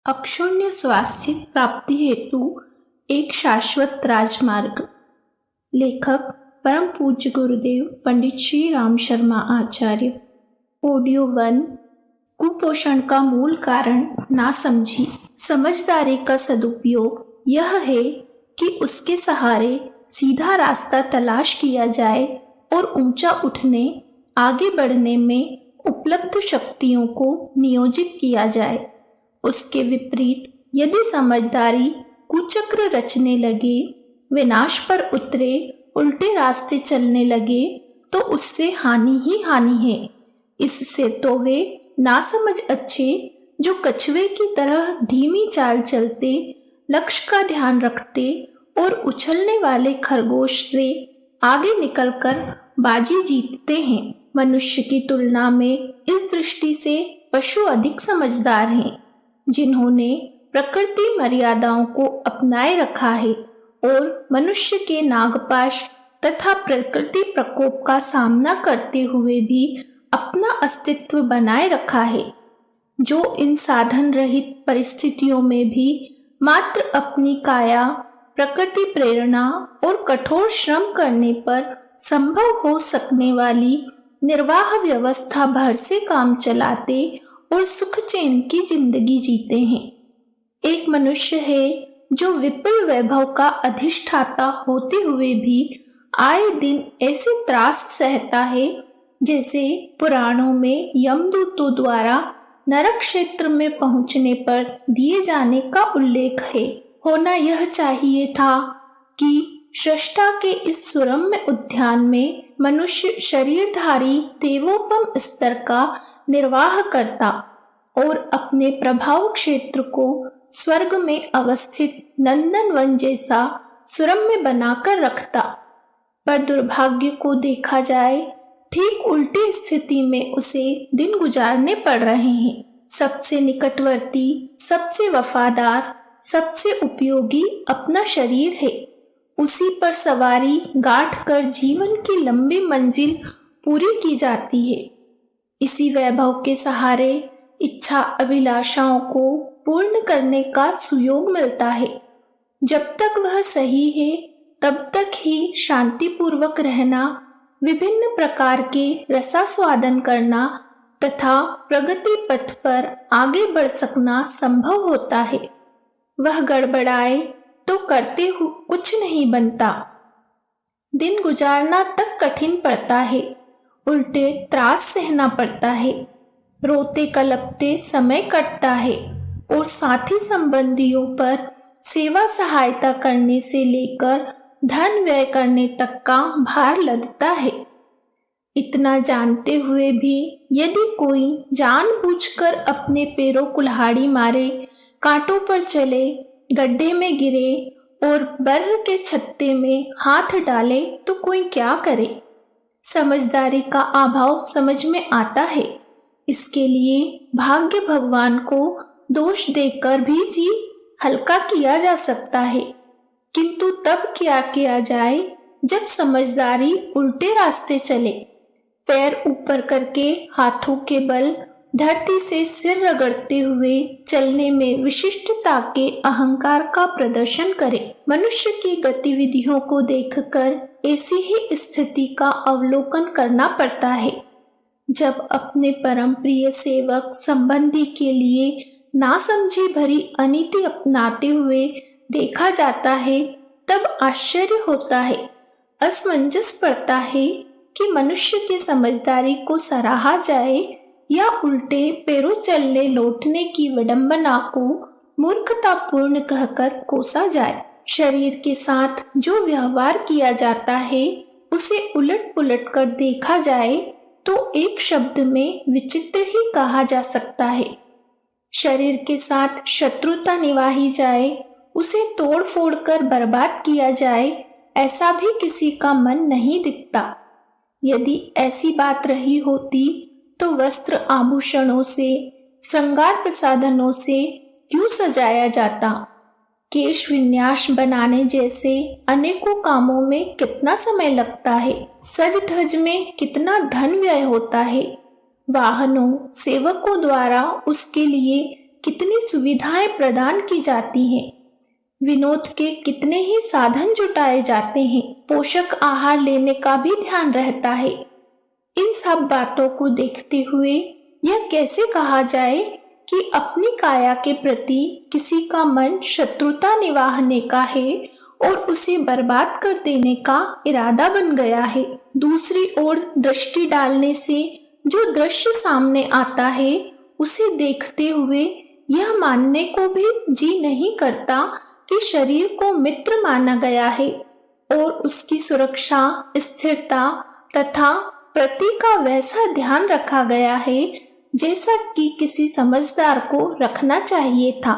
अक्षुण्य स्वास्थ्य प्राप्ति हेतु एक शाश्वत राजमार्ग। लेखक परम पूज्य गुरुदेव पंडित श्री राम शर्मा आचार्य। ऑडियो 1। कुपोषण का मूल कारण नासमझी। समझदारी का सदुपयोग यह है कि उसके सहारे सीधा रास्ता तलाश किया जाए और ऊंचा उठने आगे बढ़ने में उपलब्ध शक्तियों को नियोजित किया जाए। उसके विपरीत यदि समझदारी कुचक्र रचने लगे, विनाश पर उतरे, उल्टे रास्ते चलने लगे तो उससे हानि ही हानि है। इससे तो वे नासमझ अच्छे जो कछुए की तरह धीमी चाल चलते, लक्ष्य का ध्यान रखते और उछलने वाले खरगोश से आगे निकलकर बाजी जीतते हैं। मनुष्य की तुलना में इस दृष्टि से पशु अधिक समझदार हैं, जिन्होंने प्रकृति मर्यादाओं को अपनाए रखा है और मनुष्य के नागपाश तथा प्रकृति प्रकोप का सामना करते हुए भी अपना अस्तित्व बनाए रखा है, जो इन साधन रहित परिस्थितियों में भी मात्र अपनी काया, प्रकृति प्रेरणा और कठोर श्रम करने पर संभव हो सकने वाली निर्वाह व्यवस्था भर से काम चलाते और सुख चैन की जिंदगी जीते हैं। एक मनुष्य है जो विपुल वैभव का अधिष्ठाता होते हुए भी आए दिन ऐसे त्रास सहता है जैसे पुराणों में यमदूतों द्वारा नरक क्षेत्र में पहुंचने पर दिए जाने का उल्लेख है। होना यह चाहिए था कि सृष्टा के इस सुरम्य उद्यान में मनुष्य शरीरधारी देवोपम स्तर का निर्वाह करता और अपने प्रभाव क्षेत्र को स्वर्ग में अवस्थित नंदनवन जैसा सुरम्य बनाकर रखता। पर दुर्भाग्य को देखा जाए, ठीक उल्टी स्थिति में उसे दिन गुजारने पड़ रहे हैं। सबसे निकटवर्ती, सबसे वफादार, सबसे उपयोगी अपना शरीर है। उसी पर सवारी गांठ कर जीवन की लंबी मंजिल पूरी की जाती है। इसी वैभव के सहारे इच्छा अभिलाषाओं को पूर्ण करने का सुयोग मिलता है। जब तक वह सही है तब तक ही शांतिपूर्वक रहना, विभिन्न प्रकार के रसास्वादन करना तथा प्रगति पथ पर आगे बढ़ सकना संभव होता है। वह गड़बड़ाए तो करते हुए कुछ नहीं बनता। दिन गुजारना तक कठिन पड़ता है, उल्टे त्रास सहना पड़ता है, रोते कलपते समय कटता है और साथी संबंधियों पर सेवा सहायता करने से लेकर धन व्यय करने तक का भार लदता है। इतना जानते हुए भी यदि कोई जानबूझकर अपने पैरों कुल्हाड़ी मारे, कांटों पर चले, गड्ढे में गिरे और बर्र के छत्ते में हाथ डाले तो कोई क्या करे। समझदारी का अभाव समझ में आता है। इसके लिए भाग्य भगवान को दोष देकर भी जी हल्का किया जा सकता है, किंतु तब क्या किया जाए जब समझदारी उल्टे रास्ते चले। पैर ऊपर करके हाथों के बल धरती से सिर रगड़ते हुए चलने में विशिष्टता के अहंकार का प्रदर्शन करे। मनुष्य की गतिविधियों को देखकर ऐसी ही स्थिति का अवलोकन करना पड़ता है। जब अपने परम प्रिय सेवक संबंधी के लिए नासमझी भरी अनीति अपनाते हुए देखा जाता है, तब आश्चर्य होता है, असमंजस पड़ता है कि मनुष्य की समझदारी को सराहा जाए या उल्टे पैरों चलने लौटने की विडंबना को मूर्खतापूर्ण कहकर कोसा जाए। शरीर के साथ जो व्यवहार किया जाता है उसे उलट पुलट कर देखा जाए तो एक शब्द में विचित्र ही कहा जा सकता है। शरीर के साथ शत्रुता निभाई जाए, उसे तोड़ फोड़ कर बर्बाद किया जाए, ऐसा भी किसी का मन नहीं दिखता। यदि ऐसी बात रही होती तो वस्त्र आभूषणों से, श्रृंगार प्रसाधनों से क्यों सजाया जाता। केश विन्यास बनाने जैसे अनेकों कामों में कितना समय लगता है। सज धज में कितना धन व्यय होता है। वाहनों, सेवकों द्वारा उसके लिए कितनी सुविधाएं प्रदान की जाती हैं। विनोद के कितने ही साधन जुटाए जाते हैं। पोषक आहार लेने का भी ध्यान रहता है। इन सब बातों को देखते हुए यह कैसे कहा जाए कि अपनी काया के प्रति किसी का मन शत्रुता निवाहने का है और उसे बर्बाद कर देने का इरादा बन गया है। दूसरी ओर दृष्टि डालने से जो दृश्य सामने आता है उसे देखते हुए यह मानने को भी जी नहीं करता कि शरीर को मित्र माना गया है और उसकी सुरक्षा, स्थिरता तथा प्रति का वैसा ध्यान रखा गया है जैसा कि किसी समझदार को रखना चाहिए था।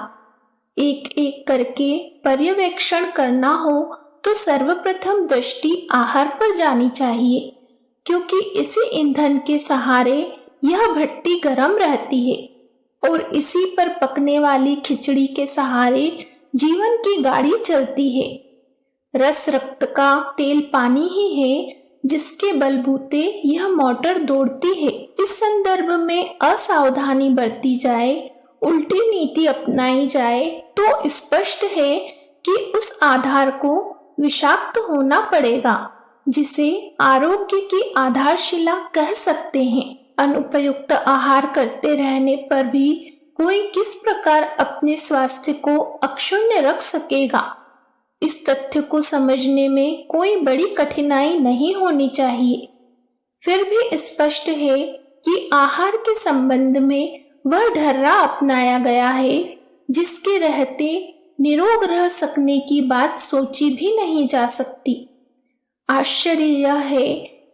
एक एक करके पर्यवेक्षण करना हो तो सर्वप्रथम दृष्टि आहार पर जानी चाहिए, क्योंकि इसी ईंधन के सहारे यह भट्टी गर्म रहती है और इसी पर पकने वाली खिचड़ी के सहारे जीवन की गाड़ी चलती है। रस रक्त का, तेल पानी ही है जिसके बलबूते यह मोटर दौड़ती है। इस संदर्भ में असावधानी बरती जाए, उल्टी नीति अपनाई जाए तो स्पष्ट है कि उस आधार को विषाक्त होना पड़ेगा, जिसे आरोग्य की आधारशिला कह सकते हैं। अनुपयुक्त आहार करते रहने पर भी कोई किस प्रकार अपने स्वास्थ्य को अक्षुण्ण रख सकेगा। इस तथ्य को समझने में कोई बड़ी कठिनाई नहीं होनी चाहिए। फिर भी स्पष्ट है कि आहार के संबंध में वह ढर्रा अपनाया गया है जिसके रहते निरोग रह सकने की बात सोची भी नहीं जा सकती। आश्चर्य यह है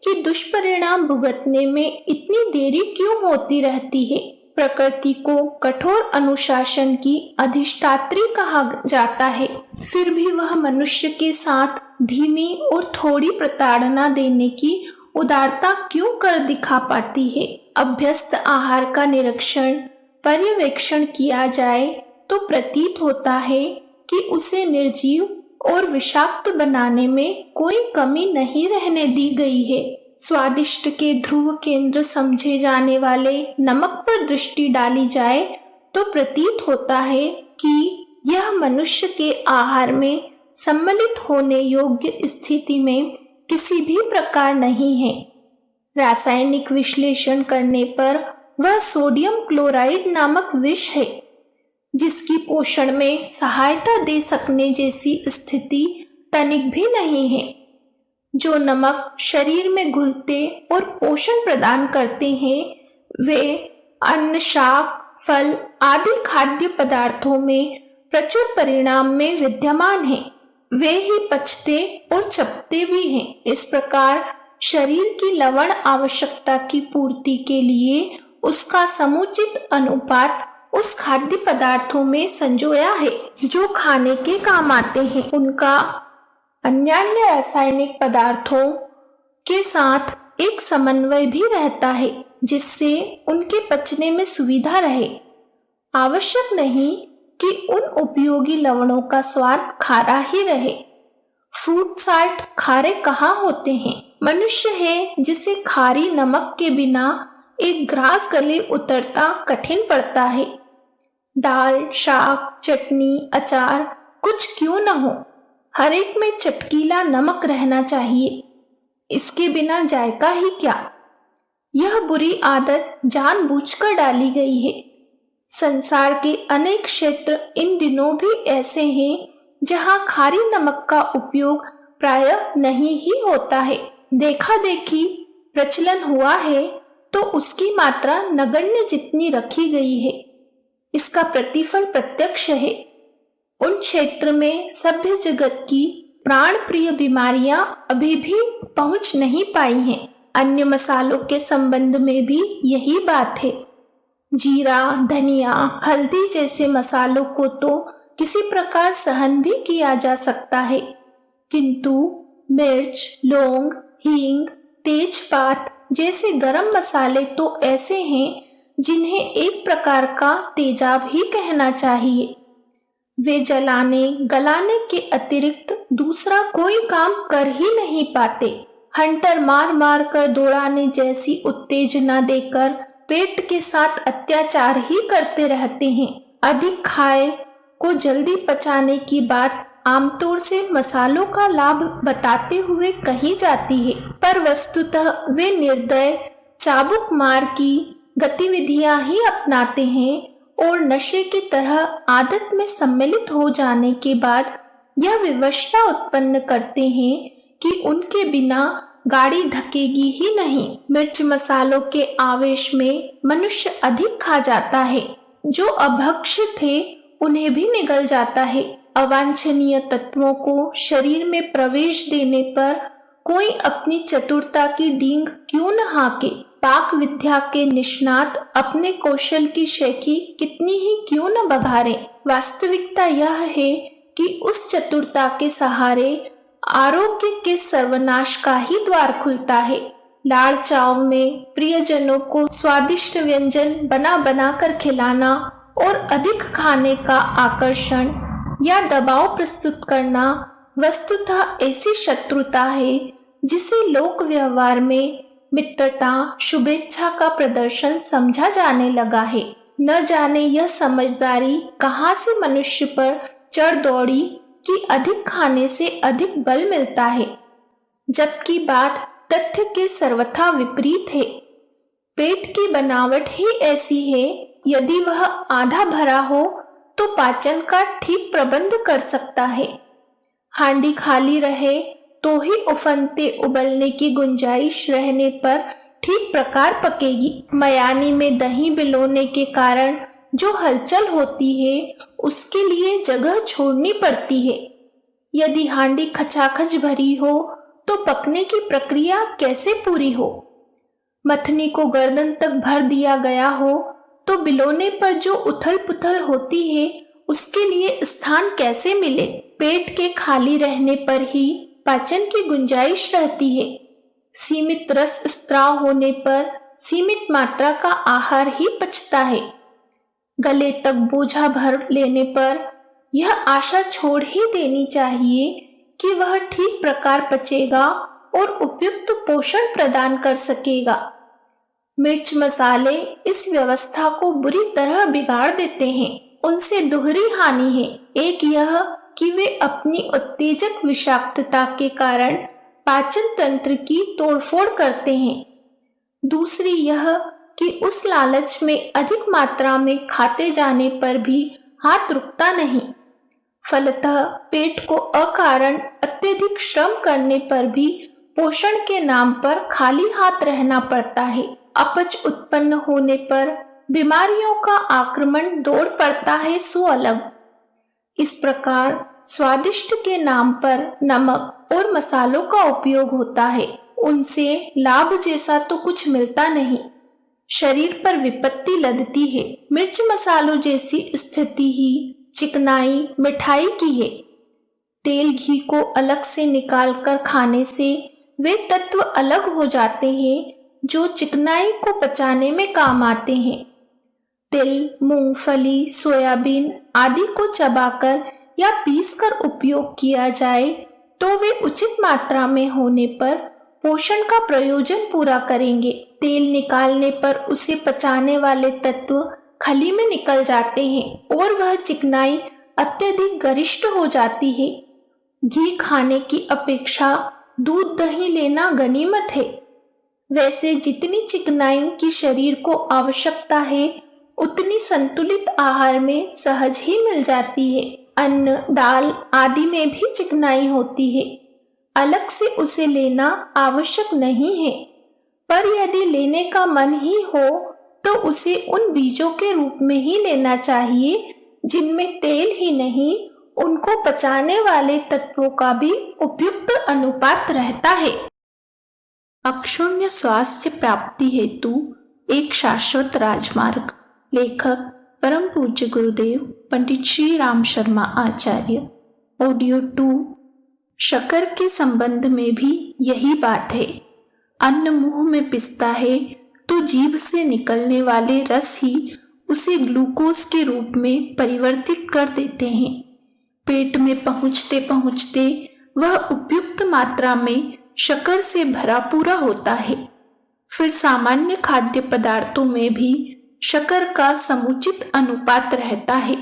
कि दुष्परिणाम भुगतने में इतनी देरी क्यों होती रहती है। प्रकृति को कठोर अनुशासन की अधिष्ठात्री कहा जाता है, फिर भी वह मनुष्य के साथ धीमी और थोड़ी प्रताड़ना देने की उदारता क्यों कर दिखा पाती है। अभ्यस्त आहार का निरीक्षण, पर्यवेक्षण किया जाए तो प्रतीत होता है कि उसे निर्जीव और विषाक्त बनाने में कोई कमी नहीं रहने दी गई है। स्वादिष्ट के ध्रुव केंद्र समझे जाने वाले नमक पर दृष्टि डाली जाए तो प्रतीत होता है कि यह मनुष्य के आहार में सम्मिलित होने योग्य स्थिति में किसी भी प्रकार नहीं है। रासायनिक विश्लेषण करने पर वह सोडियम क्लोराइड नामक विष है, जिसकी पोषण में सहायता दे सकने जैसी स्थिति तनिक भी नहीं है। जो नमक शरीर में घुलते और पोषण प्रदान करते हैं वे अन्न, शाक, फल आदि खाद्य पदार्थों में प्रचुर परिमाण में विद्यमान हैं। वे ही पचते और चपते भी हैं। इस प्रकार शरीर की लवण आवश्यकता की पूर्ति के लिए उसका समुचित अनुपात उस खाद्य पदार्थों में संजोया है जो खाने के काम आते हैं। उनका अन्य रासायनिक पदार्थों के साथ एक समन्वय भी रहता है जिससे उनके पचने में सुविधा रहे। आवश्यक नहीं कि उन उपयोगी लवणों का स्वाद खारा ही रहे। फ्रूट साल्ट खारे कहाँ होते हैं। मनुष्य है जिसे खारी नमक के बिना एक ग्रास गले उतरता कठिन पड़ता है। दाल, शाक, चटनी, अचार कुछ क्यों न हो, हर एक में चटकीला नमक रहना चाहिए। इसके बिना जायका ही क्या। यह बुरी आदत जानबूझकर डाली गई है। संसार के अनेक क्षेत्र इन दिनों भी ऐसे हैं जहां खारी नमक का उपयोग प्रायः नहीं ही होता है। देखा देखी प्रचलन हुआ है तो उसकी मात्रा नगण्य जितनी रखी गई है। इसका प्रतिफल प्रत्यक्ष है। उन क्षेत्र में सभ्य जगत की प्राण प्रिय बीमारियां अभी भी पहुंच नहीं पाई हैं। अन्य मसालों के संबंध में भी यही बात है। जीरा, धनिया, हल्दी जैसे मसालों को तो किसी प्रकार सहन भी किया जा सकता है, किंतु मिर्च, लौंग, हींग, तेजपात जैसे गरम मसाले तो ऐसे हैं जिन्हें एक प्रकार का तेजाब ही कहना चाहिए। वे जलाने गलाने के अतिरिक्त दूसरा कोई काम कर ही नहीं पाते। हंटर मार मार कर दौड़ाने जैसी उत्तेजना देकर पेट के साथ अत्याचार ही करते रहते हैं। अधिक खाए को जल्दी पचाने की बात आमतौर से मसालों का लाभ बताते हुए कही जाती है, पर वस्तुतः वे निर्दय चाबुक मार की गतिविधियां ही अपनाते हैं और नशे की तरह आदत में सम्मिलित हो जाने के बाद यह विवशता उत्पन्न करते हैं कि उनके बिना गाड़ी धकेगी ही नहीं। मिर्च मसालों के आवेश में मनुष्य अधिक खा जाता है, जो अभक्ष्य थे उन्हें भी निगल जाता है। अवांछनीय तत्वों को शरीर में प्रवेश देने पर कोई अपनी चतुरता की डींग क्यों न हाके। पाक विद्या के निष्णात अपने कौशल की शेखी कितनी ही क्यों न बघारें। वास्तविकता यह है कि उस चतुरता के सहारे आरोग्य के सर्वनाश का ही द्वार खुलता है। लाड़ चाव में प्रियजनों को स्वादिष्ट व्यंजन बना बना कर खिलाना और अधिक खाने का आकर्षण या दबाव प्रस्तुत करना वस्तुतः ऐसी शत्रुता है जिसे लोक व्यवहार में मित्रता शुभेच्छा का प्रदर्शन समझा जाने लगा है। न जाने यह समझदारी कहाँ से मनुष्य पर चढ़ दौड़ी कि अधिक खाने से अधिक बल मिलता है, जबकि बात तथ्य के सर्वथा विपरीत है। पेट की बनावट ही ऐसी है, यदि वह आधा भरा हो तो पाचन का ठीक प्रबंध कर सकता है। हांडी खाली रहे तो ही उफनते उबलने की गुंजाइश रहने पर ठीक प्रकार पकेगी। मयानी में दही बिलोने के कारण जो हलचल होती है उसके लिए जगह छोड़नी पड़ती है। यदि हांडी खचाखच भरी हो तो पकने की प्रक्रिया कैसे पूरी हो। मथनी को गर्दन तक भर दिया गया हो तो बिलोने पर जो उथल पुथल होती है उसके लिए स्थान कैसे मिले। पेट के खाली रहने पर ही पाचन की गुंजाइश रहती है। सीमित रस स्त्राव होने पर सीमित मात्रा का आहार ही पचता है। गले तक बोझा भर लेने पर यह आशा छोड़ ही देनी चाहिए कि वह ठीक प्रकार पचेगा और उपयुक्त पोषण प्रदान कर सकेगा। मिर्च मसाले इस व्यवस्था को बुरी तरह बिगाड़ देते हैं। उनसे दोहरी हानि है। एक यह कि वे अपनी उत्तेजक विषाक्तता के कारण पाचन तंत्र की तोड़फोड़ करते हैं। दूसरी यह कि उस लालच में अधिक मात्रा में खाते जाने पर भी हाथ रुकता नहीं। फलतः पेट को अकारण अत्यधिक श्रम करने पर भी पोषण के नाम पर खाली हाथ रहना पड़ता है। अपच उत्पन्न होने पर बीमारियों का आक्रमण दौड़ पड़ता है सो अलग। इस प्रकार स्वादिष्ट के नाम पर नमक और मसालों का उपयोग होता है। उनसे लाभ जैसा तो कुछ मिलता नहीं, शरीर पर विपत्ति लदती है। मिर्च मसालों जैसी स्थिति ही चिकनाई मिठाई की है। तेल घी को अलग से निकालकर खाने से वे तत्व अलग हो जाते हैं जो चिकनाई को पचाने में काम आते हैं। तिल, मूंगफली, सोयाबीन आदि को चबाकर या पीसकर उपयोग किया जाए तो वे उचित मात्रा में होने पर पोषण का प्रयोजन पूरा करेंगे। तेल निकालने पर उसे पचाने वाले तत्व खली में निकल जाते हैं और वह चिकनाई अत्यधिक गरिष्ठ हो जाती है। घी खाने की अपेक्षा दूध दही लेना गनीमत है। वैसे जितनी चिकनाई की शरीर को आवश्यकता है उतनी संतुलित आहार में सहज ही मिल जाती है। अन्न, दाल आदि में भी चिकनाई होती है, अलग से उसे लेना आवश्यक नहीं है। पर यदि लेने का मन ही हो तो उसे उन बीजों के रूप में ही लेना चाहिए जिनमें तेल ही नहीं उनको पचाने वाले तत्वों का भी उपयुक्त अनुपात रहता है। अक्षुण्य स्वास्थ्य प्राप्ति हेतु एक शाश्वत राजमार्ग। लेखक परम पूज्य गुरुदेव पंडित श्री राम शर्मा आचार्य। ऑडियो 2। शक्कर के संबंध में भी यही बात है। अन्न मुंह में पिसता है तो जीभ से निकलने वाले रस ही उसे ग्लूकोज के रूप में परिवर्तित कर देते हैं। पेट में पहुंचते पहुंचते वह उपयुक्त मात्रा में शक्कर से भरा पूरा होता है। फिर सामान्य खाद्य पदार्थों में भी शक्कर का समुचित अनुपात रहता है।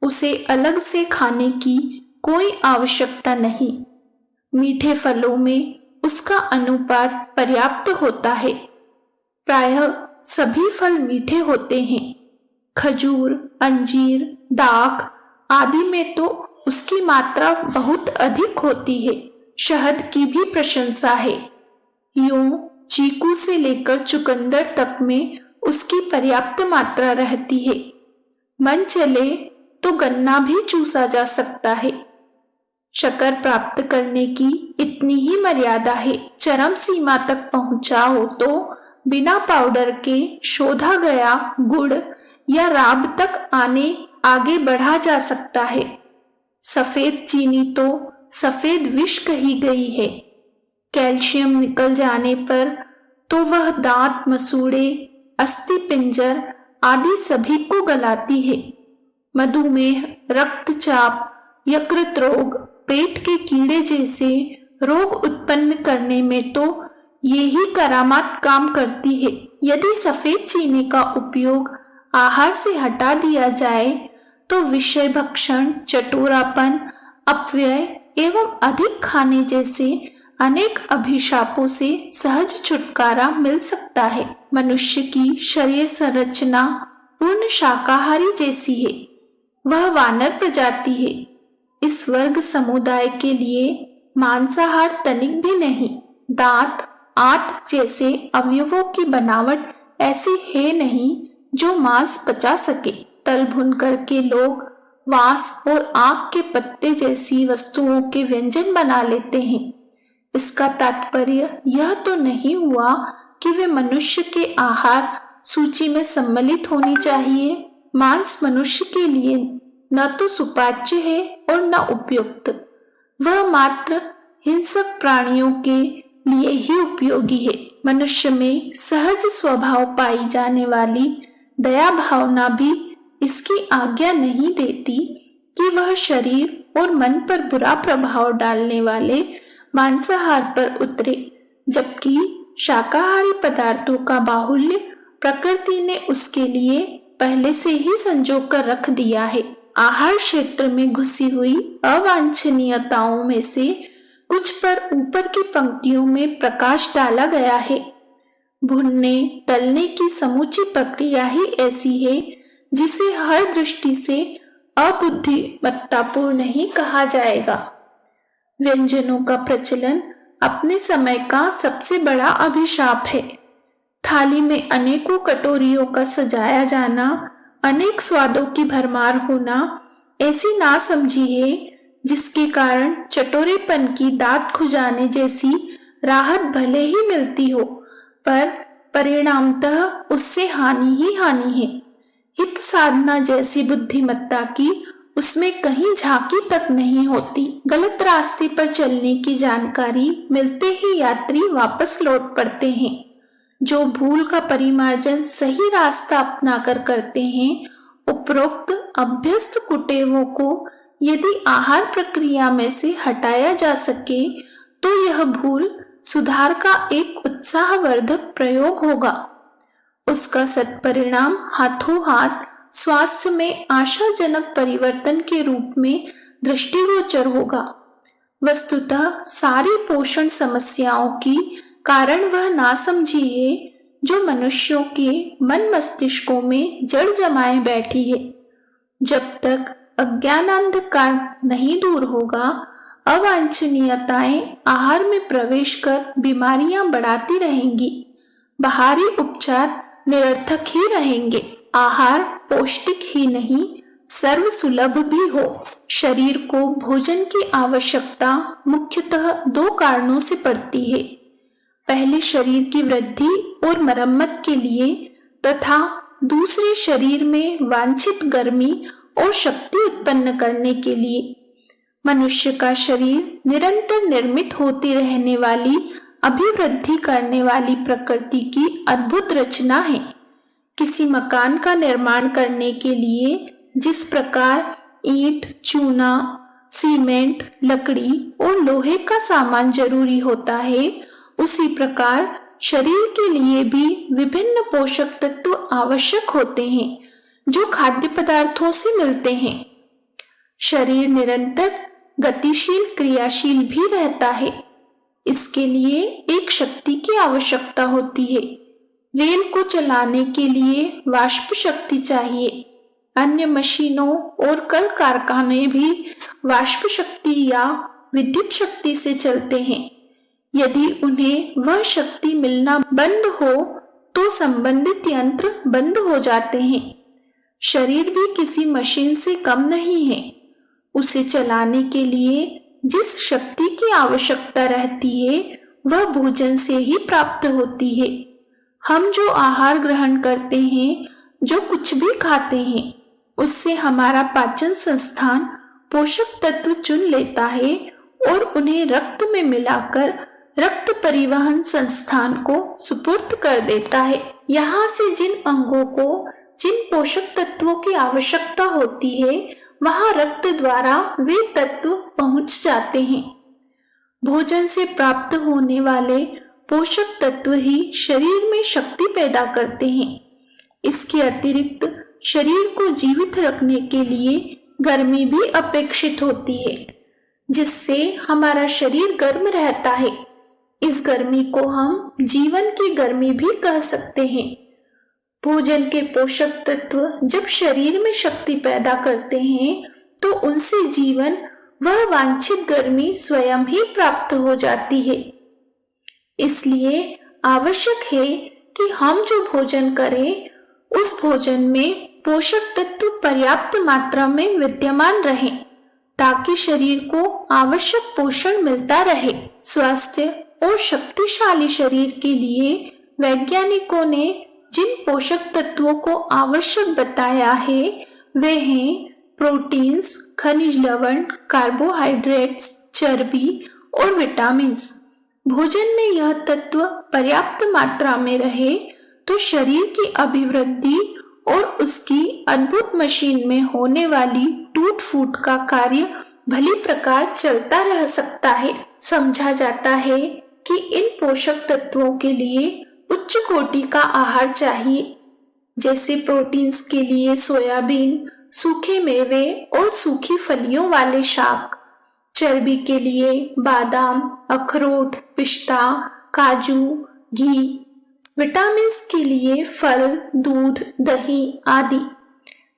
उसे अलग से खाने की कोई आवश्यकता नहीं। मीठे फलों में उसका अनुपात पर्याप्त होता है। प्रायः सभी फल मीठे होते हैं। खजूर, अंजीर, दाख आदि में तो उसकी मात्रा बहुत अधिक होती है। शहद की भी प्रशंसा है। यूं चीकू से लेकर चुकंदर तक में उसकी पर्याप्त मात्रा रहती है। मन चले तो गन्ना भी चूसा जा सकता है। शक्कर प्राप्त करने की इतनी ही मर्यादा है। चरम सीमा तक पहुंचा हो तो बिना पाउडर के शोधा गया गुड़ या राब तक आगे बढ़ा जा सकता है। सफेद चीनी तो सफेद विष कही गई है। कैल्शियम निकल जाने पर तो वह दांत, मसूड़े, अस्थि पिंजर आदि सभी को गलाती है। मधुमेह, रक्तचाप, यकृत रोग, पेट के कीड़े जैसे रोग उत्पन्न करने में तो ये ही करामात काम करती है। यदि सफेद चीनी का उपयोग आहार से हटा दिया जाए तो विषय भक्षण, चटोरापन, अपव्यय एवं अधिक खाने जैसे अनेक अभिशापों से सहज छुटकारा मिल सकता है। मनुष्य की शरीर संरचना पूर्ण शाकाहारी जैसी है। वह वानर प्रजाति है। इस वर्ग समुदाय के लिए मांसाहार तनिक भी नहीं। दांत, आंत जैसे अवयवों की बनावट ऐसी है नहीं जो मांस पचा सके। तल भुन करके लोग वांस और आंख के पत्ते जैसी वस्तुओं के व्यंजन बना लेते हैं। इसका तात्पर्य यह तो नहीं हुआ कि वे मनुष्य के आहार सूची में सम्मिलित होनी चाहिए। मांस मनुष्य के लिए न तो सुपाच्य है और न उपयुक्त। वह मात्र हिंसक प्राणियों के लिए ही उपयोगी है। मनुष्य में सहज स्वभाव पाई जाने वाली दया भावना भी इसकी आज्ञा नहीं देती कि वह शरीर और मन पर बुरा प्रभाव डालने वाले मांसाहार पर उतरे, जबकि शाकाहारी पदार्थों का बाहुल्य प्रकृति ने उसके लिए पहले से ही संजो कर रख दिया है। आहार क्षेत्र में घुसी हुई अवांछनीयताओं में से कुछ पर ऊपर की पंक्तियों में प्रकाश डाला गया है। भुनने तलने की समूची प्रक्रिया ही ऐसी है जिसे हर दृष्टि से अबुद्धिमत्तापूर्ण ही कहा जाएगा। व्यंजनों का प्रचलन अपने समय का सबसे बड़ा अभिशाप है। थाली में अनेकों कटोरियों का सजाया जाना, अनेक स्वादों की भरमार होना ऐसी नासमझी है जिसके कारण चटोरेपन की दांत खुजाने जैसी राहत भले ही मिलती हो, पर परिणामतः उससे हानि ही हानि है। हित साधना जैसी बुद्धिमत्ता की उसमें कहीं झांकी तक नहीं होती। गलत रास्ते पर चलने की जानकारी मिलते ही यात्री वापस लौट पड़ते हैं। जो भूल का परिमार्जन सही रास्ता अपनाकर करते हैं, उपरोक्त अभ्यस्त कुटेवों को यदि आहार प्रक्रिया में से हटाया जा सके तो यह भूल सुधार का एक उत्साहवर्धक प्रयोग होगा। उसका सत्परिणाम हाथों हाथ स्वास्थ्य में आशाजनक परिवर्तन के रूप में दृष्टिगोचर होगा। वस्तुतः सारी पोषण समस्याओं की कारण वह नासमझी है जो मनुष्यों के मन मस्तिष्कों में जड़ जमाए बैठी है। जब तक अज्ञानांधकार नहीं दूर होगा, अवांछनीयताएं आहार में प्रवेश कर बीमारियां बढ़ाती रहेंगी। बाहरी उपचार निरर्थक ही रहेंगे। आहार पौष्टिक ही नहीं, सर्व सुलभ भी हो। शरीर को भोजन की आवश्यकता मुख्यतः दो कारणों से पड़ती है। पहले शरीर की वृद्धि और मरम्मत के लिए तथा दूसरे शरीर में वांछित गर्मी और शक्ति उत्पन्न करने के लिए। मनुष्य का शरीर निरंतर निर्मित होती रहने वाली, अभिवृद्धि करने वाली प्रकृति की अद्भुत रचना है। किसी मकान का निर्माण करने के लिए जिस प्रकार ईंट, चूना, सीमेंट, लकड़ी और लोहे का सामान जरूरी होता है, उसी प्रकार शरीर के लिए भी विभिन्न पोषक तत्व आवश्यक होते हैं जो खाद्य पदार्थों से मिलते हैं। शरीर निरंतर गतिशील क्रियाशील भी रहता है। इसके लिए एक शक्ति की आवश्यकता होती है। रेल को चलाने के लिए वाष्प शक्ति चाहिए। अन्य मशीनों और कल कारखाने भी वाष्प शक्ति या विद्युत शक्ति से चलते हैं। यदि उन्हें वह शक्ति मिलना बंद हो तो संबंधित यंत्र बंद हो जाते हैं। शरीर भी किसी मशीन से कम नहीं है। उसे चलाने के लिए जिस शक्ति की आवश्यकता रहती है वह भोजन से ही प्राप्त होती है। हम जो आहार ग्रहण करते हैं, जो कुछ भी खाते हैं, उससे हमारा पाचन संस्थान पोषक तत्व चुन लेता है और उन्हें रक्त में मिलाकर रक्त परिवहन संस्थान को सुपुर्द कर देता है। यहाँ से जिन अंगों को जिन पोषक तत्वों की आवश्यकता होती है वहां रक्त द्वारा वे तत्व पहुंच जाते हैं। भोजन से प्राप्त होने वाले पोषक तत्व ही शरीर में शक्ति पैदा करते हैं। इसके अतिरिक्त शरीर को जीवित रखने के लिए गर्मी भी अपेक्षित होती है, जिससे हमारा शरीर गर्म रहता है। इस गर्मी को हम जीवन की गर्मी भी कह सकते हैं। भोजन के पोषक तत्व जब शरीर में शक्ति पैदा करते हैं तो उनसे जीवन वह वांछित गर्मी स्वयं ही प्राप्त हो जाती है। इसलिए आवश्यक है कि हम जो भोजन करें उस भोजन में पोषक तत्व पर्याप्त मात्रा में विद्यमान रहें ताकि शरीर को आवश्यक पोषण मिलता रहे। स्वस्थ और शक्तिशाली शरीर के लिए वैज्ञानिकों ने जिन पोषक तत्वों को आवश्यक बताया है वे हैं प्रोटीन्स, खनिज लवण, कार्बोहाइड्रेट्स, चर्बी और विटामिन्स। भोजन में यह तत्व पर्याप्त मात्रा में रहे तो शरीर की अभिवृद्धि और उसकी अद्भुत मशीन में होने वाली टूट फूट का कार्य भली प्रकार चलता रह सकता है। समझा जाता है कि इन पोषक तत्वों के लिए उच्च कोटि का आहार चाहिए, जैसे प्रोटीन्स के लिए सोयाबीन, सूखे मेवे और सूखी फलियों वाले शाक, चर्बी के लिए बादाम, अखरोट, पिस्ता, काजू, घी, विटामिन्स के लिए फल, दूध, दही आदि।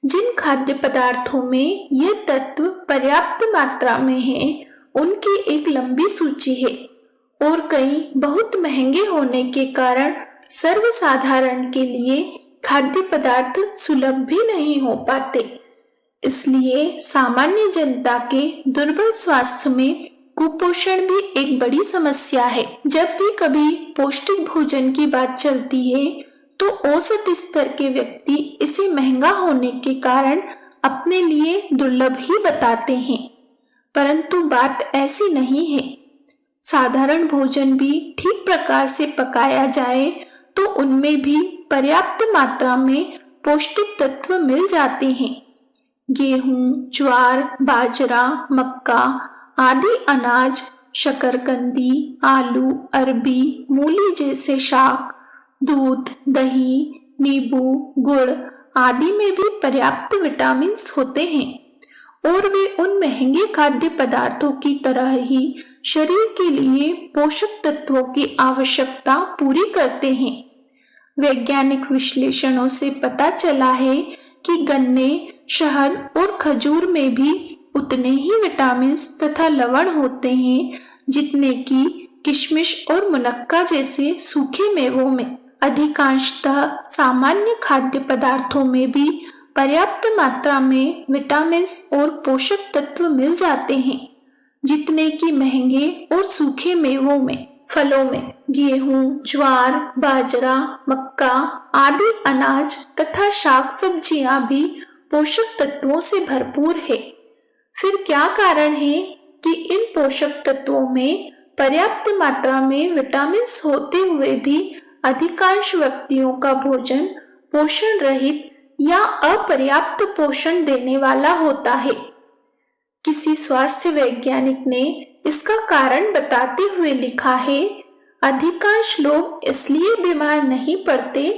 जिन खाद्य पदार्थों में ये तत्व पर्याप्त मात्रा में हैं, उनकी एक लंबी सूची है और कई बहुत महंगे होने के कारण सर्वसाधारण के लिए खाद्य पदार्थ सुलभ भी नहीं हो पाते। इसलिए सामान्य जनता के दुर्बल स्वास्थ्य में कुपोषण भी एक बड़ी समस्या है। जब भी कभी पौष्टिक भोजन की बात चलती है तो औसत स्तर के व्यक्ति इसे महंगा होने के कारण अपने लिए दुर्लभ ही बताते हैं, परंतु बात ऐसी नहीं है। साधारण भोजन भी ठीक प्रकार से पकाया जाए तो उनमें भी पर्याप्त मात्रा में पौष्टिक तत्व मिल जाते हैं। गेहूं, ज्वार, बाजरा, मक्का आदि अनाज, शकरकंदी, आलू, अरबी, मूली जैसे शाक, दूध, दही, नींबू, गुड़ आदि में भी पर्याप्त विटामिन्स होते हैं और वे उन महंगे खाद्य पदार्थों की तरह ही शरीर के लिए पोषक तत्वों की आवश्यकता पूरी करते हैं। वैज्ञानिक विश्लेषणों से पता चला है कि गन्ने, शहद और खजूर में भी उतने ही विटामिन्स तथा लवण होते हैं जितने कि किशमिश और मुनक्का जैसे सूखे मेवों में। अधिकांशतः सामान्य खाद्य पदार्थों में भी पर्याप्त मात्रा में विटामिन्स और पोषक तत्व मिल जाते हैं जितने कि महंगे और सूखे मेवों में। फलों में गेहूं, ज्वार, बाजरा, मक्का आदि अनाज तथा शाक सब्जियां भी पोषक तत्वों से भरपूर है। फिर क्या कारण है कि इन पोषक तत्वों में पर्याप्त मात्रा में विटामिन्स होते हुए भी अधिकांश व्यक्तियों का भोजन पोषण रहित या अपर्याप्त पोषण देने वाला होता है? किसी स्वास्थ्य वैज्ञानिक ने इसका कारण बताते हुए लिखा है, अधिकांश लोग इसलिए बीमार नहीं पड़ते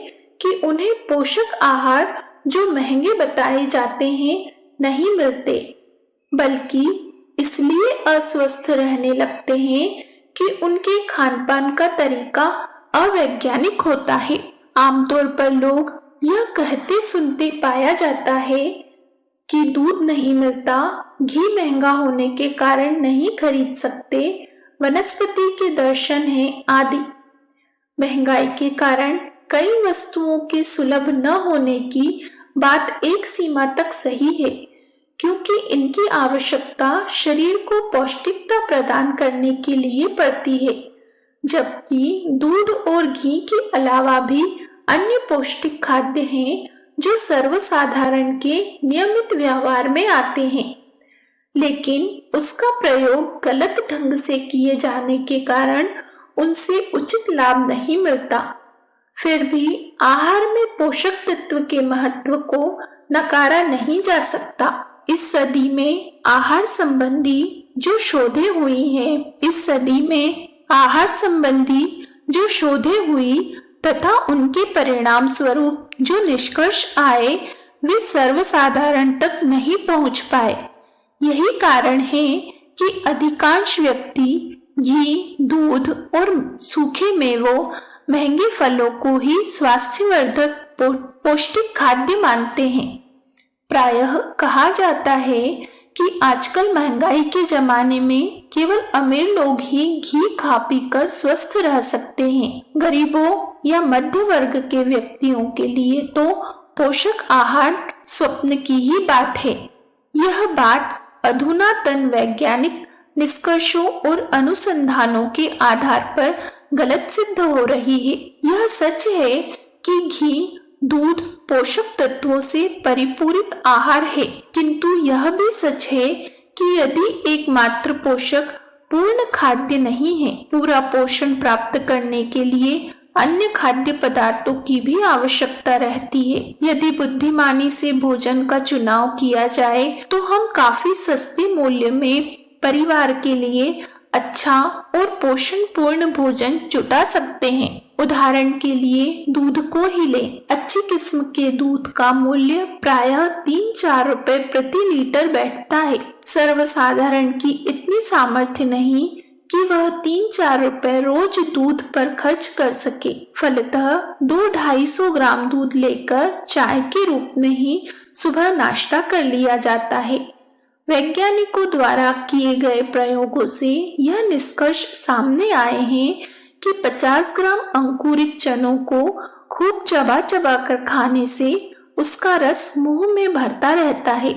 कि उन्हें पोषक आहार जो महंगे बताए जाते हैं नहीं मिलते, बल्कि इसलिए अस्वस्थ रहने लगते हैं कि उनके खानपान का तरीका अवैज्ञानिक होता है। आमतौर पर लोग यह कहते सुनते पाया जाता है कि दूध नहीं मिलता, घी महंगा होने के कारण नहीं खरीद सकते, वनस्पति के दर्शन हैं आदि। महंगाई के कारण कई वस्तुओं के सुलभ न होने की बात एक सीमा तक सही है, क्योंकि इनकी आवश्यकता शरीर को पौष्टिकता प्रदान करने के लिए पड़ती है, जबकि दूध और घी के अलावा भी अन्य पौष्टिक खाद्य हैं जो सर्वसाधारण के नियमित व्यवहार में आते हैं, लेकिन उसका प्रयोग गलत ढंग से किए जाने के कारण उनसे उचित लाभ नहीं मिलता। फिर भी आहार में पोषक तत्व के महत्व को नकारा नहीं जा सकता। इस सदी में आहार संबंधी जो शोधें हुई तथा उनके परिणाम स्वरूप जो निष्कर्ष आए वे सर्वसाधारण तक नहीं पहुंच पाए। यही कारण है कि अधिकांश व्यक्ति घी, दूध और सूखे मेवों, महंगे फलों को ही स्वास्थ्यवर्धक पौष्टिक खाद्य मानते हैं। प्रायः कहा जाता है कि आजकल महंगाई के जमाने में केवल अमीर लोग ही घी खा पीकर स्वस्थ रह सकते हैं। गरीबों या मध्य वर्ग के व्यक्तियों के लिए तो पोषक आहार स्वप्न की ही बात है। यह बात अधुनातन वैज्ञानिक निष्कर्षों और अनुसंधानों के आधार पर गलत सिद्ध हो रही है। यह सच है कि घी, दूध पोषक तत्वों से परिपूरित आहार है, किंतु यह भी सच है कि यदि एकमात्र पोषक पूर्ण खाद्य नहीं है, पूरा पोषण प्राप्त करने के लिए अन्य खाद्य पदार्थों की भी आवश्यकता रहती है। यदि बुद्धिमानी से भोजन का चुनाव किया जाए तो हम काफी सस्ते मूल्य में परिवार के लिए अच्छा और पोषण पूर्ण भोजन जुटा सकते हैं। उदाहरण के लिए दूध को ही लें। अच्छी किस्म के दूध का मूल्य प्रायः 3-4 रुपए प्रति लीटर बैठता है। सर्वसाधारण की इतनी सामर्थ्य नहीं कि वह 3-4 रुपए रोज दूध पर खर्च कर सके। फलतः 200-250 ग्राम दूध लेकर चाय के रूप में ही सुबह नाश्ता कर लिया जाता है। वैज्ञानिकों द्वारा किए गए प्रयोगों से यह निष्कर्ष सामने आए हैं कि 50 ग्राम अंकुरित चनों को खूब चबा चबा कर खाने से उसका रस मुंह में भरता रहता है।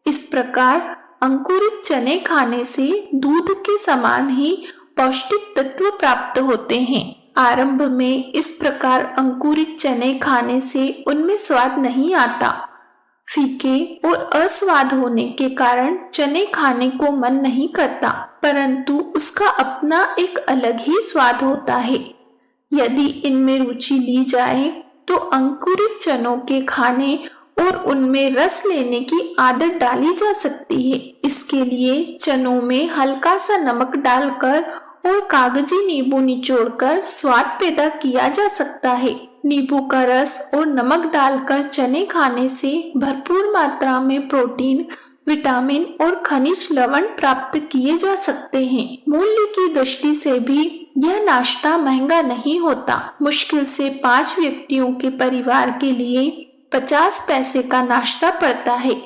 इस प्रकार अंकुरित चने खाने से दूध के समान ही पौष्टिक तत्व प्राप्त होते हैं। आरंभ में इस प्रकार अंकुरित चने खाने से उनमें स्वाद नहीं आता। फीके और अस्वाद होने के कारण चने खाने को मन नहीं करता, परंतु उसका अपना एक अलग ही स्वाद होता है। यदि इनमें रुचि ली जाए तो अंकुरित चनों के खाने और उनमें रस लेने की आदत डाली जा सकती है। इसके लिए चनों में हल्का सा नमक डालकर और कागजी नींबू निचोड़कर स्वाद पैदा किया जा सकता है। नींबू का रस और नमक डालकर चने खाने से भरपूर मात्रा में प्रोटीन, विटामिन और खनिज लवण प्राप्त किए जा सकते हैं। मूल्य की दृष्टि से भी यह नाश्ता महंगा नहीं होता। मुश्किल से 5 व्यक्तियों के परिवार के लिए 50 पैसे का नाश्ता पड़ता है।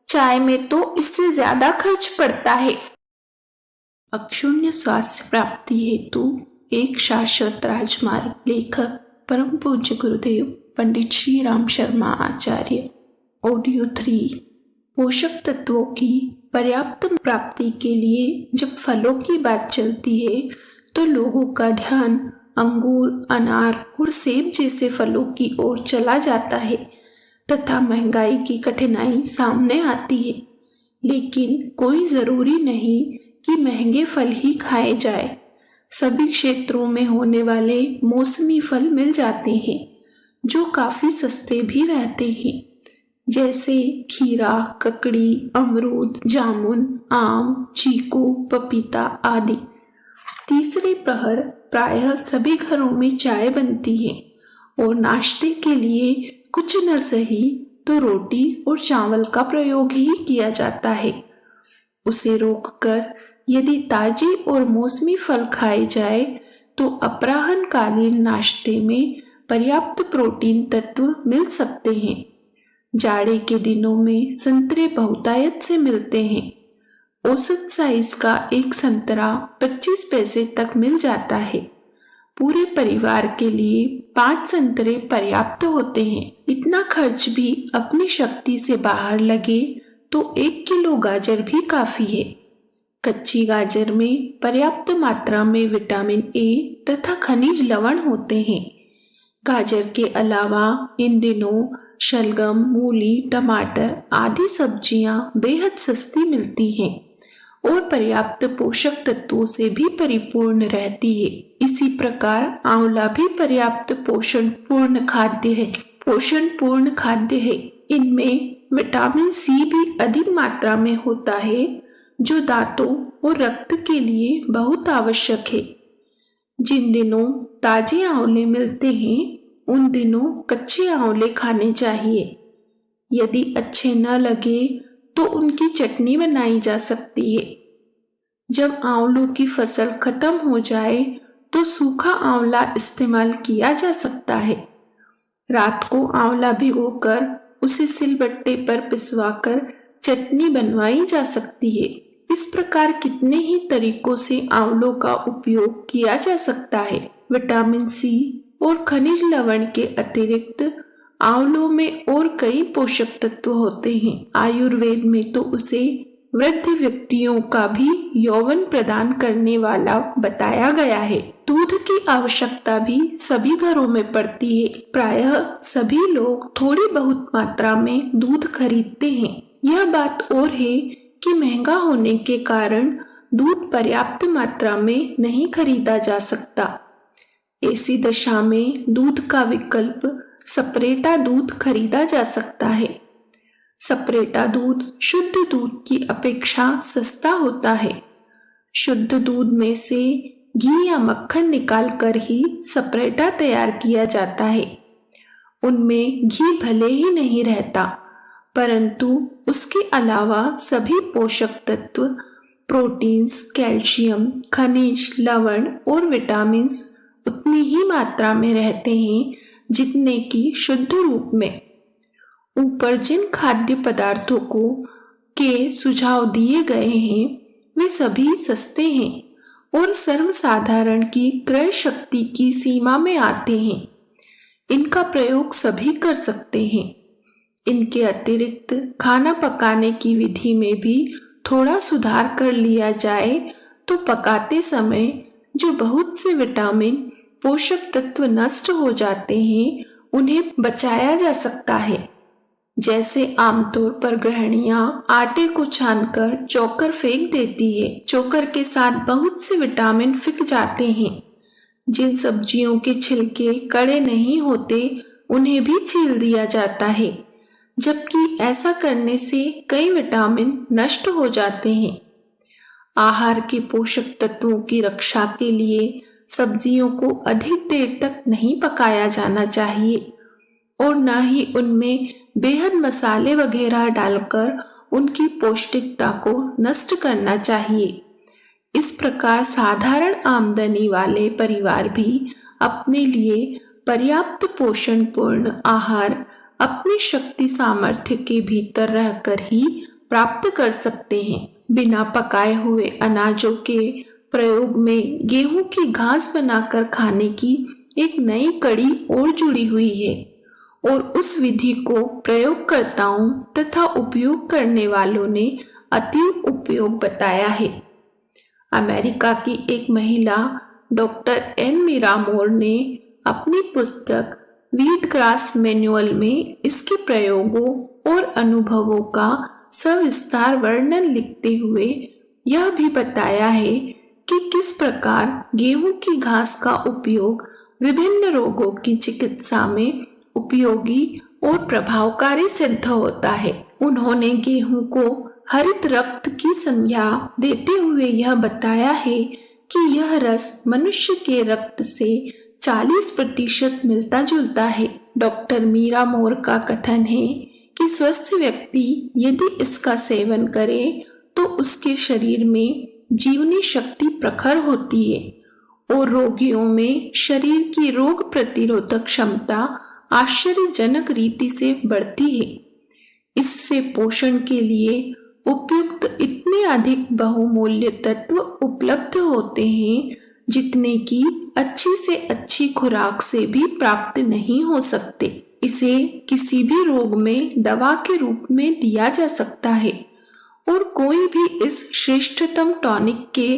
चाय में तो इससे ज्यादा खर्च पड़ता है। अक्षुण्य स्वास्थ्य प्राप्ति हेतु एक शाश्वत राजमार्ग। लेखक परम पूज्य गुरुदेव पंडित श्री राम शर्मा आचार्य। ऑडियो 3। पोषक तत्वों की पर्याप्त प्राप्ति के लिए जब फलों की बात चलती है तो लोगों का ध्यान अंगूर, अनार और सेब जैसे फलों की ओर चला जाता है तथा महंगाई की कठिनाई सामने आती है। लेकिन कोई जरूरी नहीं कि महंगे फल ही खाए जाए। सभी क्षेत्रों में होने वाले मौसमी फल मिल जाते हैं जो काफी सस्ते भी रहते हैं, जैसे खीरा, ककड़ी, अमरूद, जामुन, आम, चीकू, पपीता आदि। तीसरे प्रहर प्रायः सभी घरों में चाय बनती है और नाश्ते के लिए कुछ न सही तो रोटी और चावल का प्रयोग ही किया जाता है। उसे रोककर यदि ताजे और मौसमी फल खाए जाए तो अपराह्नकालीन नाश्ते में पर्याप्त प्रोटीन तत्व मिल सकते हैं। जाड़े के दिनों में संतरे बहुतायत से मिलते हैं। औसत साइज का एक संतरा 25 पैसे तक मिल जाता है। पूरे परिवार के लिए 5 संतरे पर्याप्त होते हैं। इतना खर्च भी अपनी शक्ति से बाहर लगे तो 1 किलो गाजर भी काफी है। कच्ची गाजर में पर्याप्त मात्रा में विटामिन ए तथा खनिज लवण होते हैं। गाजर के अलावा इन दिनों शलगम, मूली, टमाटर आदि सब्जियां बेहद सस्ती मिलती हैं और पर्याप्त पोषक तत्वों से भी परिपूर्ण रहती है। इसी प्रकार आंवला भी पर्याप्त पोषणपूर्ण खाद्य है। इनमें विटामिन सी भी अधिक मात्रा में होता है जो दांतों और रक्त के लिए बहुत आवश्यक है। जिन दिनों ताजे आंवले मिलते हैं उन दिनों कच्चे आंवले खाने चाहिए। यदि अच्छे न लगे तो उनकी चटनी बनाई जा सकती है। जब आंवलों की फसल खत्म हो जाए तो सूखा आंवला इस्तेमाल किया जा सकता है। रात को आंवला भिगोकर उसे सिलबट्टे पर पिसवाकर चटनी बनवाई जा सकती है। इस प्रकार कितने ही तरीकों से आंवलों का उपयोग किया जा सकता है। विटामिन सी और खनिज लवण के अतिरिक्त आंवलों में और कई पोषक तत्व होते हैं। आयुर्वेद में तो उसे वृद्ध व्यक्तियों का भी यौवन प्रदान करने वाला बताया गया है। दूध की आवश्यकता भी सभी घरों में पड़ती है। प्रायः सभी लोग थोड़ी बहुत मात्रा में दूध खरीदते हैं। यह बात और है कि महंगा होने के कारण दूध पर्याप्त मात्रा में नहीं खरीदा जा सकता। ऐसी दशा में दूध का विकल्प सपरेटा दूध खरीदा जा सकता है। सपरेटा दूध शुद्ध दूध की अपेक्षा सस्ता होता है। शुद्ध दूध में से घी या मक्खन निकालकर ही सपरेटा तैयार किया जाता है। उनमें घी भले ही नहीं रहता, परंतु उसके अलावा सभी पोषक तत्व, प्रोटीन्स, कैल्शियम, खनिज, लवण और विटामिन्स उतनी ही मात्रा में रहते हैं जितने कि शुद्ध रूप में। ऊपर जिन खाद्य पदार्थों के सुझाव दिए गए हैं वे सभी सस्ते हैं और सर्वसाधारण की क्रय शक्ति की सीमा में आते हैं। इनका प्रयोग सभी कर सकते हैं। इनके अतिरिक्त खाना पकाने की विधि में भी थोड़ा सुधार कर लिया जाए तो पकाते समय जो बहुत से विटामिन, पोषक तत्व नष्ट हो जाते हैं उन्हें बचाया जा सकता है। जैसे आमतौर पर गृहिणियां आटे को छानकर चोकर फेंक देती है। चोकर के साथ बहुत से विटामिन फिक जाते हैं। जिन सब्जियों के छिलके कड़े नहीं होते उन्हें भी छील दिया जाता है, जबकि ऐसा करने से कई विटामिन नष्ट हो जाते हैं। आहार के पोषक तत्वों की रक्षा के लिए सब्जियों को अधिक देर तक नहीं पकाया जाना चाहिए और न ही उनमें बेहद मसाले वगैरह डालकर उनकी पौष्टिकता को नष्ट करना चाहिए। इस प्रकार साधारण आमदनी वाले परिवार भी अपने लिए पर्याप्त पोषणपूर्ण आहार अपनी शक्ति सामर्थ्य के भीतर रहकर ही प्राप्त कर सकते हैं। बिना पकाए हुए अनाजों के प्रयोग में गेहूं की घास बनाकर खाने की एक नई कड़ी और जुड़ी हुई है और उस विधि को प्रयोगकर्ताओं तथा उपयोग करने वालों ने अति उपयोग बताया है। अमेरिका की एक महिला डॉक्टर एन मिरामोर ने अपनी पुस्तक व्हीट ग्रास मैनुअल में इसके प्रयोगों और अनुभवों का सविस्तार वर्णन लिखते हुए यह भी बताया है कि किस प्रकार गेहूं की घास का उपयोग विभिन्न रोगों की चिकित्सा में उपयोगी और प्रभावकारी सिद्ध होता है। उन्होंने गेहूं को हरित रक्त की संज्ञा देते हुए यह बताया है कि यह रस मनुष्य के रक्त से 40% मिलता जुलता है। डॉक्टर मीरा मोर का कथन है कि स्वस्थ व्यक्ति यदि इसका सेवन करे तो उसके शरीर में जीवनी शक्ति प्रखर होती है और रोगियों में शरीर की रोग प्रतिरोधक क्षमता आश्चर्यजनक रीति से बढ़ती है। इससे पोषण के लिए उपयुक्त इतने अधिक बहुमूल्य तत्व उपलब्ध होते हैं जितने कि अच्छी से अच्छी खुराक से भी प्राप्त नहीं हो सकते। इसे किसी भी रोग में दवा के रूप में दिया जा सकता है और कोई भी इस श्रेष्ठतम टॉनिक के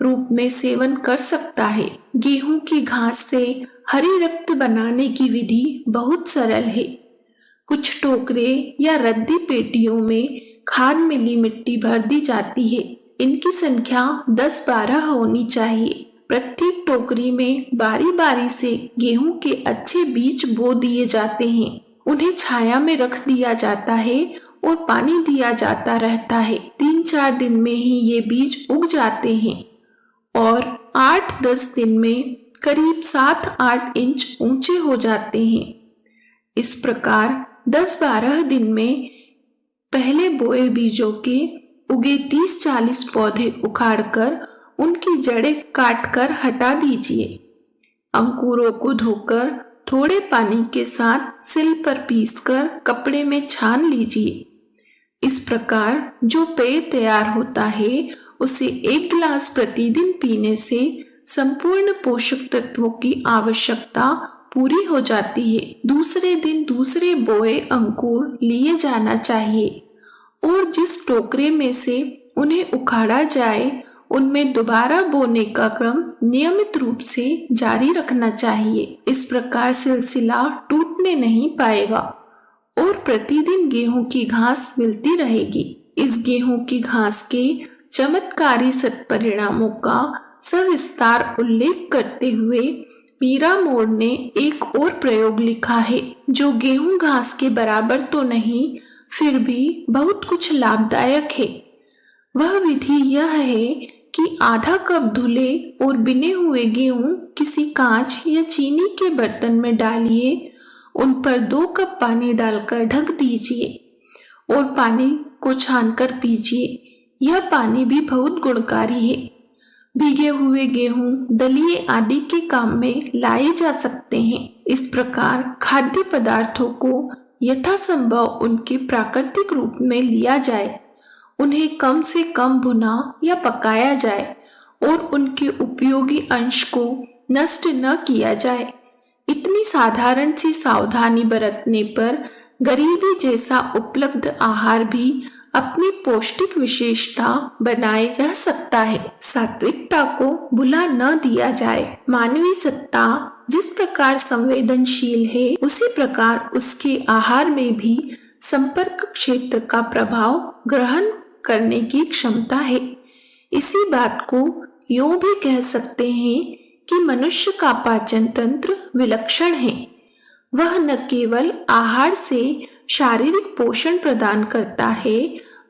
रूप में सेवन कर सकता है। गेहूं की घास से हरी रक्त बनाने की विधि बहुत सरल है। कुछ टोकरे या रद्दी पेटियों में खाद मिली मिट्टी भर दी जाती है। इनकी संख्या 10-12 होनी चाहिए। प्रत्येक टोकरी में बारी बारी से गेहूं के अच्छे बीज बो दिए जाते हैं। उन्हें छाया में रख दिया जाता है और पानी दिया जाता रहता है। 3-4 दिन में ही ये बीज उग जाते हैं और 8-10 दिन में करीब 7-8 इंच ऊंचे हो जाते हैं। इस प्रकार 10-12 दिन में पहले बोए बीजों के उगे 30-40 पौधे उखाड़कर उनकी जड़ें काटकर हटा दीजिए। अंकुरों को धोकर थोड़े पानी के साथ सिल पर पीसकर कपड़े में छान लीजिए। इस प्रकार जो पेय तैयार होता है उसे 1 गिलास प्रतिदिन पीने से संपूर्ण पोषक तत्वों की आवश्यकता पूरी हो जाती है। दूसरे दिन दूसरे बोए अंकुर लिए जाना चाहिए और जिस टोकरे में से उन्हें उखाड़ा जाए उनमें दोबारा बोने का क्रम नियमित रूप से जारी रखना चाहिए। इस प्रकार सिलसिला टूटने नहीं पाएगा और प्रतिदिन गेहूं की घास मिलती रहेगी। इस गेहूं की घास के चमत्कारी सत्परिणामों का सविस्तार उल्लेख करते हुए मीरा मोर ने एक और प्रयोग लिखा है जो गेहूं घास के बराबर तो नहीं फिर भी बहुत कुछ लाभदायक है। वह विधि यह है कि आधा कप धुले और बिने हुए गेहूं किसी कांच या चीनी के बर्तन में डालिए। उन पर 2 कप पानी डालकर ढक दीजिए और पानी को छानकर पीजिए। यह पानी भी बहुत गुणकारी है। भीगे हुए गेहूं दलिए आदि के काम में लाए जा सकते हैं। इस प्रकार खाद्य पदार्थों को यथासंभव उनके प्राकृतिक रूप में लिया जाए, उन्हें कम से कम भुना या पकाया जाए और उनके उपयोगी अंश को नष्ट न किया जाए। इतनी साधारण सी सावधानी बरतने पर गरीबी जैसा उपलब्ध आहार भी अपनी पौष्टिक विशेषता बनाए रह सकता है। सात्विकता को भुला न दिया जाए। मानवीय सत्ता जिस प्रकार संवेदनशील है उसी प्रकार उसके आहार में भी संपर्क क्षेत्र का प्रभाव ग्रहण करने की क्षमता है। इसी बात को यूं भी कह सकते हैं कि मनुष्य का पाचन तंत्र विलक्षण है। वह न केवल आहार से शारीरिक पोषण प्रदान करता है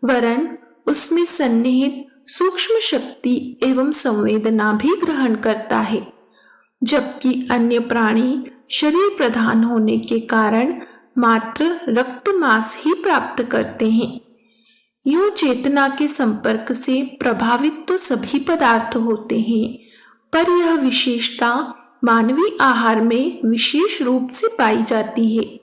वरन उसमें सन्निहित सूक्ष्म शक्ति एवं संवेदना भी ग्रहण करता है। जबकि अन्य प्राणी शरीर प्रधान होने के कारण मात्र रक्त मांस ही प्राप्त करते हैं। यूं चेतना के संपर्क से प्रभावित तो सभी पदार्थ होते हैं, पर यह विशेषता मानवीय आहार में विशेष रूप से पाई जाती है।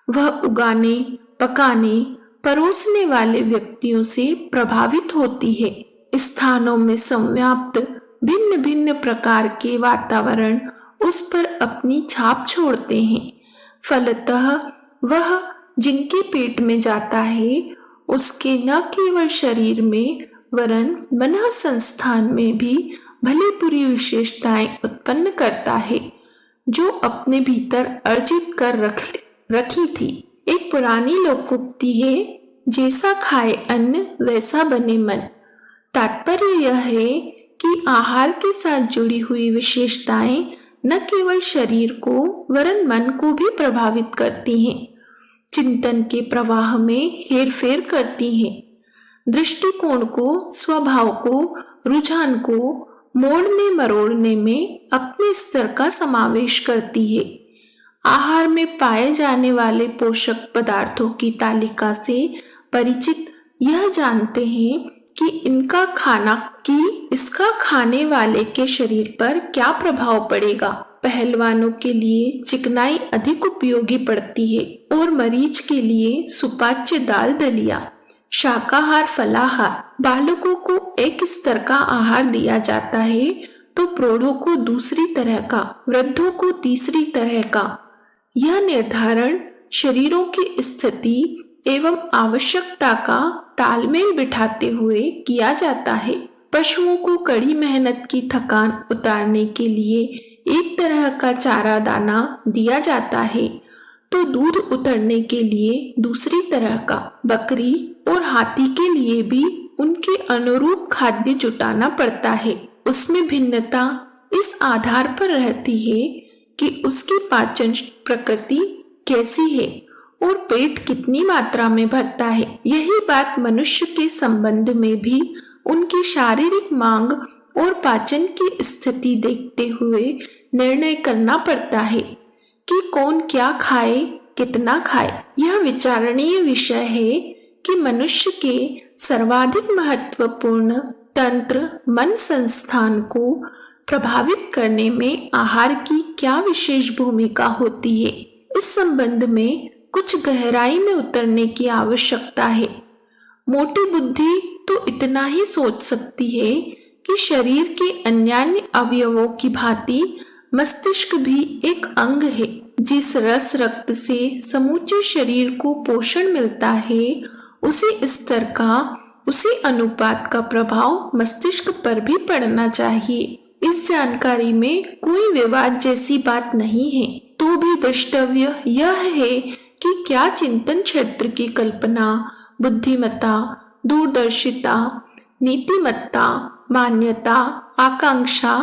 वह उगाने, पकाने, परोसने वाले व्यक्तियों से प्रभावित होती है। स्थानों में संव्याप्त भिन्न भिन्न प्रकार के वातावरण उस पर अपनी छाप छोड़ते हैं। फलतः वह जिनके पेट में जाता है उसके न केवल शरीर में वरन मन संस्थान में भी भली बुरी विशेषताएं उत्पन्न करता है जो अपने भीतर अर्जित कर रखी थी। एक पुरानी लोकोक्ति है, जैसा खाए अन्न वैसा बने मन। तात्पर्य यह है कि आहार के साथ जुड़ी हुई विशेषताएं न केवल शरीर को वरन मन को भी प्रभावित करती हैं, चिंतन के प्रवाह में हेरफेर करती हैं, दृष्टिकोण को, स्वभाव को, रुझान को मोड़ने मरोड़ने में अपने स्तर का समावेश करती है। आहार में पाए जाने वाले पोषक पदार्थों की तालिका से परिचित यह जानते हैं कि इसका खाने वाले के शरीर पर क्या प्रभाव पड़ेगा। पहलवानों के लिए चिकनाई अधिक उपयोगी पड़ती है और मरीज के लिए सुपाच्य दाल दलिया, शाकाहार फलाहार। बालकों को एक स्तर का आहार दिया जाता है तो प्रौढ़ों को दूसरी तरह का, वृद्धों को तीसरी तरह का। यह निर्धारण शरीरों की स्थिति एवं आवश्यकता का तालमेल बिठाते हुए किया जाता है। पशुओं को कड़ी मेहनत की थकान उतारने के लिए एक तरह का चारा दाना दिया जाता है तो दूध उतरने के लिए दूसरी तरह का। बकरी और हाथी के लिए भी उनके अनुरूप खाद्य जुटाना पड़ता है। उसमें भिन्नता इस आधार पर रहती है कि उसकी पाचन प्रकृति कैसी है और पेट कितनी मात्रा में भरता है। यही बात मनुष्य के संबंध में भी उनकी शारीरिक मांग और पाचन की स्थिति देखते हुए निर्णय करना पड़ता है कि कौन क्या खाए, कितना खाए। यह विचारणीय विषय है कि मनुष्य के सर्वाधिक महत्वपूर्ण तंत्र मन संस्थान को प्रभावित करने में आहार की क्या विशेष भूमिका होती है। इस संबंध में कुछ गहराई में उतरने की आवश्यकता है। मोटी बुद्धि तो इतना ही सोच सकती है कि शरीर के अन्य अवयवों की भांति मस्तिष्क भी एक अंग है। जिस रस रक्त से समूचे शरीर को पोषण मिलता है, उसी स्तर का, उसी अनुपात का प्रभाव मस्तिष्क पर भी पड़ना चाहिए। इस जानकारी में कोई विवाद जैसी बात नहीं है। तो भी द्रष्टव्य यह है कि क्या चिंतन क्षेत्र की कल्पना, बुद्धिमत्ता, दूरदर्शिता, नीतिमत्ता, मान्यता, आकांक्षा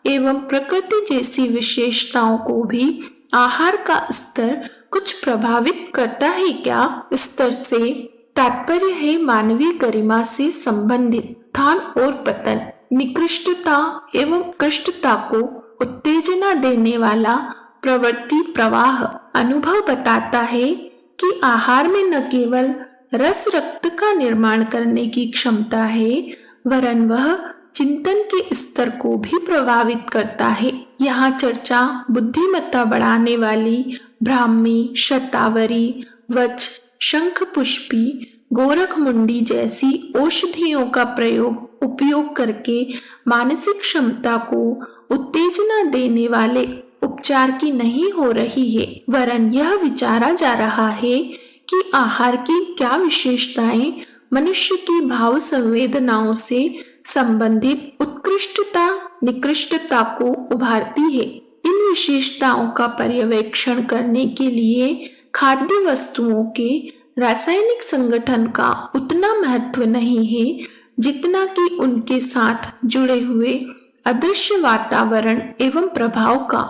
एवं प्रकृति जैसी विशेषताओं को भी आहार का स्तर कुछ प्रभावित करता है क्या? स्तर से तात्पर्य है मानवीय गरिमा से संबंधित उत्थान और पतन, निकृष्टता एवं कृष्टता को उत्तेजना देने वाला प्रवृत्ति प्रवाह। अनुभव बताता है कि आहार में न केवल रस रक्त का निर्माण करने की क्षमता है, वरन वह चिंतन के स्तर को भी प्रभावित करता है। यहाँ चर्चा बुद्धिमत्ता बढ़ाने वाली ब्राह्मी, शतावरी, वच, शंख पुष्पी, गोरख मुंडी जैसी औषधियों का उपयोग करके मानसिक क्षमता को उत्तेजना देने वाले उपचार की नहीं हो रही है, वरन यह विचारा जा रहा है कि आहार की क्या विशेषताएं मनुष्य की भाव संवेदनाओं से संबंधित उत्कृष्टता निकृष्टता को उभारती है। इन विशेषताओं का पर्यवेक्षण करने के लिए खाद्य वस्तुओं के रासायनिक संगठन का उतना महत्व नहीं है जितना कि उनके साथ जुड़े हुए अदृश्य वातावरण एवं प्रभाव का।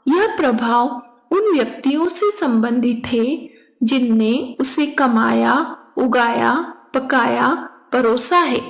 यह प्रभाव उन व्यक्तियों से संबंधित है जिनने उसे कमाया, उगाया, पकाया, परोसा है।